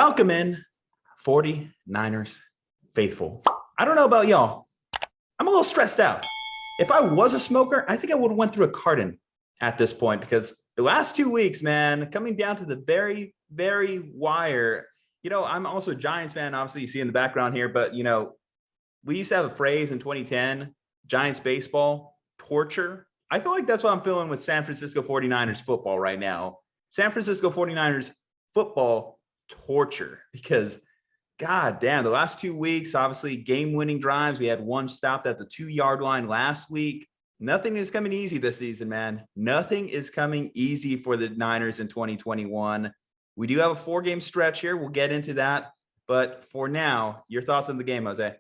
Welcome in 49ers faithful. I don't know about y'all. I'm a little stressed out. If I was a smoker, I think I would have went through a carton at this point because the last 2 weeks, man, coming down to the very, very wire. I'm also a Giants fan. Obviously, you see in the background here, but, we used to have a phrase in 2010, Giants baseball, torture. I feel like that's what I'm feeling with San Francisco 49ers football right now. San Francisco 49ers football torture because, God damn, the last 2 weeks, obviously game-winning drives. We had one stopped at the 2-yard line last week. Nothing is coming easy this season, man. Nothing is coming easy for the Niners in 2021. We do have a 4-game stretch here. We'll get into that. But for now, your thoughts on the game, Jose?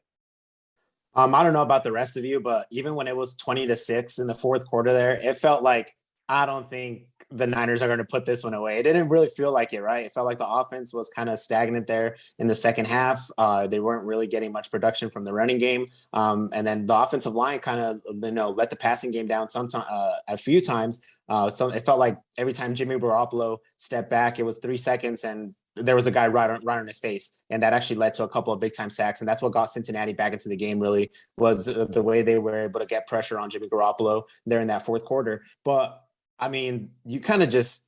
I don't know about the rest of you, but even when it was 20-6 in the fourth quarter there, it felt like I don't think the Niners are going to put this one away. It didn't really feel like it, right? It felt like the offense was kind of stagnant there in the second half. They weren't really getting much production from the running game. And then the offensive line kind of, let the passing game down a few times. So it felt like every time Jimmy Garoppolo stepped back, it was 3 seconds and there was a guy right on his face. And that actually led to a couple of big time sacks. And that's what got Cincinnati back into the game, really, was the way they were able to get pressure on Jimmy Garoppolo there in that fourth quarter. But I mean, you kind of just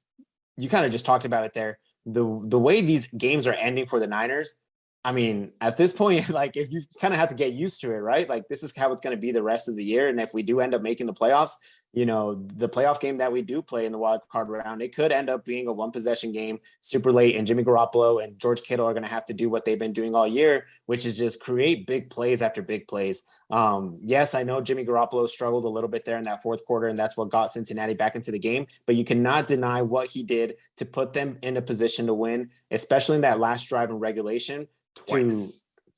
talked about it there. The way these games are ending for the Niners, I mean, at this point, like, if you kind of have to get used to it, right? Like, this is how it's going to be the rest of the year. And if we do end up making the playoffs, the playoff game that we do play in the wild card round, it could end up being a 1-possession game super late. And Jimmy Garoppolo and George Kittle are going to have to do what they've been doing all year, which is just create big plays after big plays. Yes, I know Jimmy Garoppolo struggled a little bit there in that fourth quarter, and that's what got Cincinnati back into the game. But you cannot deny what he did to put them in a position to win, especially in that last drive in regulation.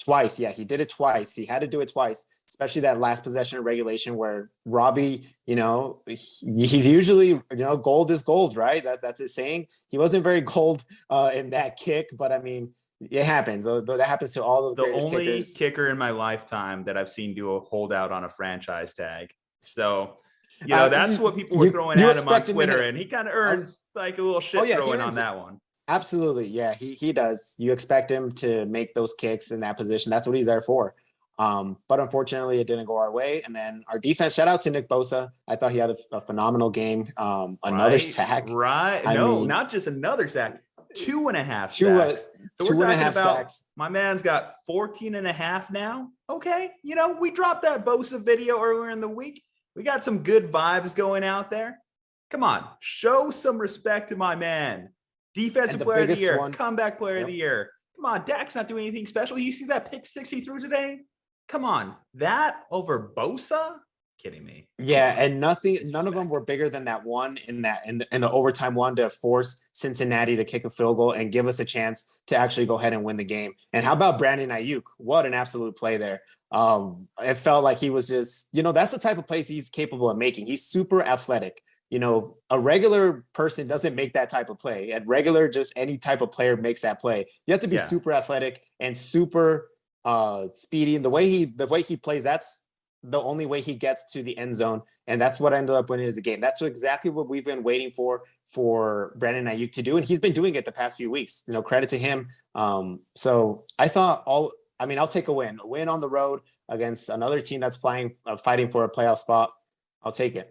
Twice. Yeah, he did it twice. He had to do it twice, especially that last possession of regulation where Robbie, he's usually, gold is gold, right? That's his saying. He wasn't very gold in that kick, but I mean, it happens. That happens to all of the only kickers. Kicker in my lifetime that I've seen do a holdout on a franchise tag. So, that's what people were throwing at him on Twitter, and he kind of earns like a little shit throwing on that one. Absolutely. Yeah, he does. You expect him to make those kicks in that position. That's what he's there for. But unfortunately, it didn't go our way. And then our defense, shout out to Nick Bosa. I thought he had a phenomenal game. Another sack. Right. Not just another sack. 2.5 sacks. So we're talking about sacks. My man's got 14.5 now. Okay. We dropped that Bosa video earlier in the week. We got some good vibes going out there. Come on. Show some respect to my man. Defensive player of the year, comeback player of the year. Come on, Dak's not doing anything special. You see that pick 6 he threw today? Come on, that over Bosa? Kidding me? Yeah, and none of them were bigger than that one in the overtime one to force Cincinnati to kick a field goal and give us a chance to actually go ahead and win the game. And how about Brandon Ayuk? What an absolute play there. It felt like he was just, that's the type of plays he's capable of making. He's super athletic. A regular person doesn't make that type of play. At regular, just any type of player makes that play. You have to be super athletic and super speedy. And the way he plays, that's the only way he gets to the end zone. And that's what ended up winning the game. That's exactly what we've been waiting for Brandon Ayuk to do. And he's been doing it the past few weeks. Credit to him. So I thought I'll take a win on the road against another team that's fighting for a playoff spot. I'll take it.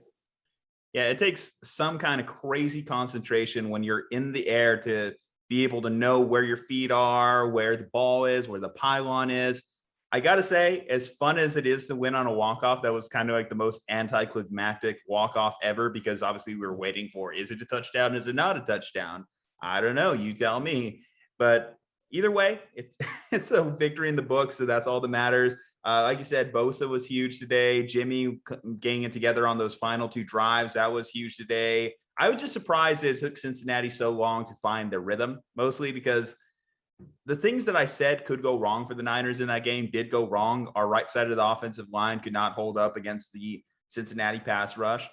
Yeah, it takes some kind of crazy concentration when you're in the air to be able to know where your feet are, where the ball is, where the pylon is. I got to say, as fun as it is to win on a walk-off, that was kind of like the most anticlimactic walk-off ever because obviously we were waiting for, is it a touchdown? Is it not a touchdown? I don't know. You tell me. But either way, it's a victory in the books, so that's all that matters. Like you said, Bosa was huge today. Jimmy getting it together on those final 2 drives, that was huge today. I was just surprised that it took Cincinnati so long to find their rhythm, mostly because the things that I said could go wrong for the Niners in that game did go wrong. Our right side of the offensive line could not hold up against the Cincinnati pass rush.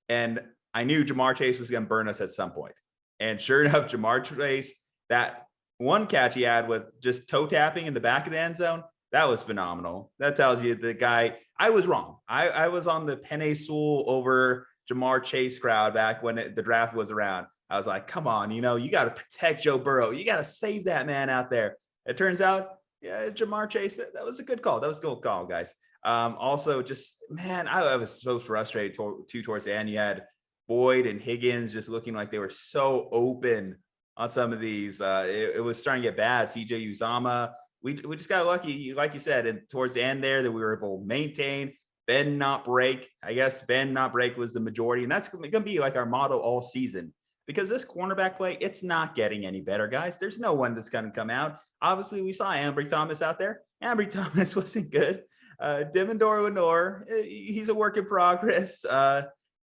And I knew Jamar Chase was going to burn us at some point. And sure enough, Jamar Chase, that one catch he had with just toe tapping in the back of the end zone, that was phenomenal. That tells you the guy, I was wrong. I was on the Penei Sewell over Jamar Chase crowd back when the draft was around. I was like, come on, you got to protect Joe Burrow. You got to save that man out there. It turns out, yeah, Jamar Chase, that was a good call. That was a good call, guys. Also, just, man, I was so frustrated towards the end. You had Boyd and Higgins just looking like they were so open on some of these. It was starting to get bad. CJ Uzama, we just got lucky, like you said, and towards the end there that we were able to maintain, bend, not break. I guess bend, not break was the majority. And that's going to be like our motto all season. Because this cornerback play, it's not getting any better, guys. There's no one that's going to come out. Obviously, we saw Ambry Thomas out there. Ambry Thomas wasn't good. Devindor Lenore, he's a work in progress.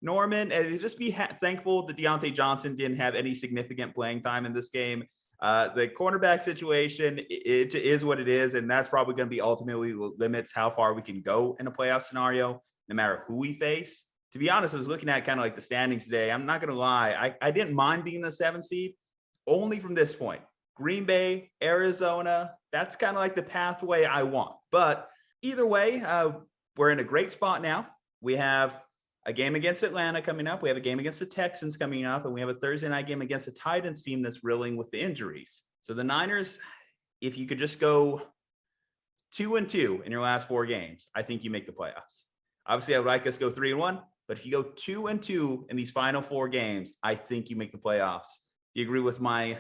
Norman, just be thankful that Deontay Johnson didn't have any significant playing time in this game. The cornerback situation, it is what it is, and that's probably going to be ultimately limits how far we can go in a playoff scenario, no matter who we face. To be honest, I was looking at kind of like the standings today. I'm not going to lie. I didn't mind being the 7th seed only from this point. Green Bay, Arizona, that's kind of like the pathway I want. But either way, we're in a great spot now. We have a game against Atlanta coming up. We have a game against the Texans coming up. And we have a Thursday night game against the Titans team that's reeling with the injuries. So the Niners, if you could just go 2-2 in your last 4 games, I think you make the playoffs. Obviously, I would like us to go 3-1. But if you go 2-2 in these final 4 games, I think you make the playoffs. You agree with my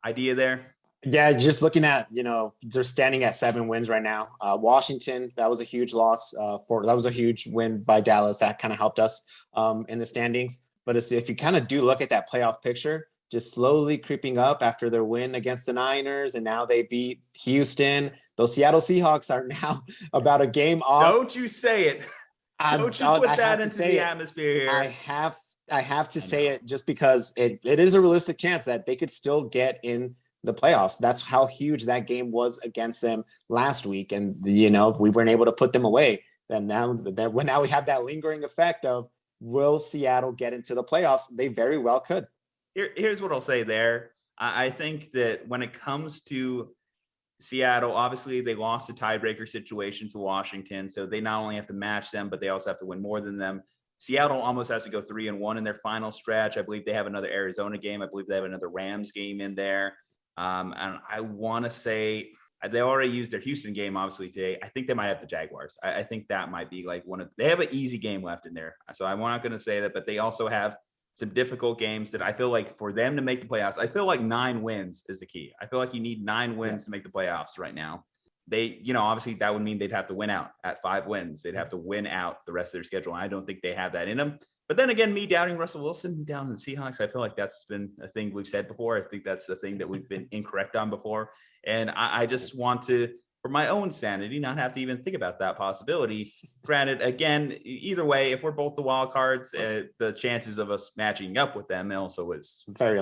idea there? Yeah, just looking at, they're standing at 7 wins right now. Washington, that was a huge loss. That was a huge win by Dallas. That kind of helped us in the standings. But if you kind of do look at that playoff picture, just slowly creeping up after their win against the Niners, and now they beat Houston. Those Seattle Seahawks are now about a game off. Don't you say it. Don't you put that into the atmosphere here. I have to say it just because it is a realistic chance that they could still get in the playoffs. That's how huge that game was against them last week. And, we weren't able to put them away. And now we have that lingering effect of, will Seattle get into the playoffs? They very well could. Here's what I'll say there. I think that when it comes to Seattle, obviously they lost a tiebreaker situation to Washington. So they not only have to match them, but they also have to win more than them. Seattle almost has to go 3-1 in their final stretch. I believe they have another Arizona game. I believe they have another Rams game in there. And I want to say they already used their Houston game, obviously, today. I think they might have the Jaguars. I think that might be like they have an easy game left in there. So I'm not going to say that, but they also have some difficult games that I feel like for them to make the playoffs, I feel like 9 wins is the key. I feel like you need 9 wins to make the playoffs right now. They, obviously that would mean they'd have to win out at 5 wins. They'd have to win out the rest of their schedule. And I don't think they have that in them. But then again, me doubting Russell Wilson down in the Seahawks, I feel like that's been a thing we've said before. I think that's a thing that we've been incorrect on before. And I just want to, for my own sanity, not have to even think about that possibility. Granted, again, either way, if we're both the wild cards, the chances of us matching up with them also is very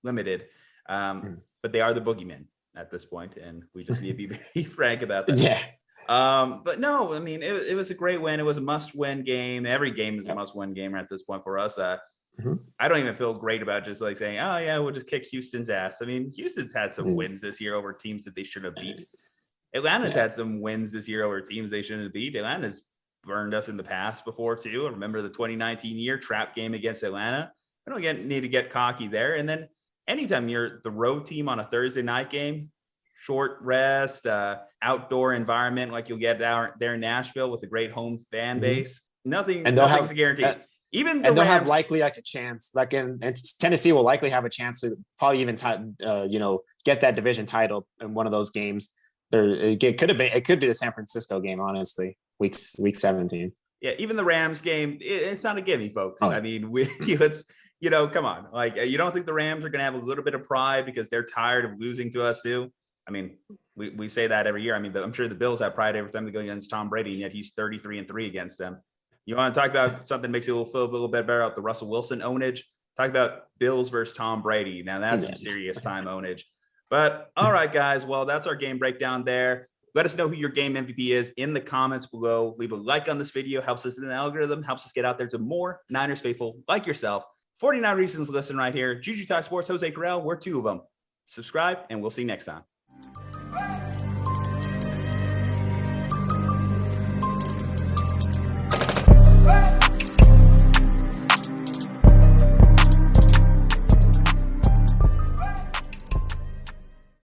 limited. But they are the boogeymen at this point, and we just need to be very frank about that. Yeah. But no, I mean, it was a great win. It was a must-win game. Every game is a must-win game at this point for us. I don't even feel great about just like saying, oh yeah, we'll just kick Houston's ass. I mean, Houston's had some wins this year over teams that they should have beat. Atlanta's had some wins this year over teams they shouldn't have beat. Atlanta's burned us in the past before too. I remember the 2019 year trap game against Atlanta. I don't need to get cocky there. And then anytime you're the road team on a Thursday night game, short rest, outdoor environment like you'll get there in Nashville with a great home fan base, nothing's a guarantee. They'll have likely like a chance, like in Tennessee will likely have a chance to probably even get that division title in one of those games. It could be the San Francisco game, honestly, week 17. Yeah, even the Rams game, it's not a gimme, folks. I mean, it's come on, like you don't think the Rams are going to have a little bit of pride because they're tired of losing to us too? I mean, we say that every year. I mean, I'm sure the Bills have pride every time they go against Tom Brady, and yet he's 33-3 against them. You want to talk about something that makes you feel a little bit better about the Russell Wilson ownage? Talk about Bills versus Tom Brady. Now that's some serious time ownage. But all right, guys. Well, that's our game breakdown there. Let us know who your game MVP is in the comments below. Leave a like on this video. Helps us in the algorithm. Helps us get out there to more Niners faithful like yourself. 49 reasons to listen right here. Juju Talk Sports, Jose Corral. We're 2 of them. Subscribe, and we'll see you next time.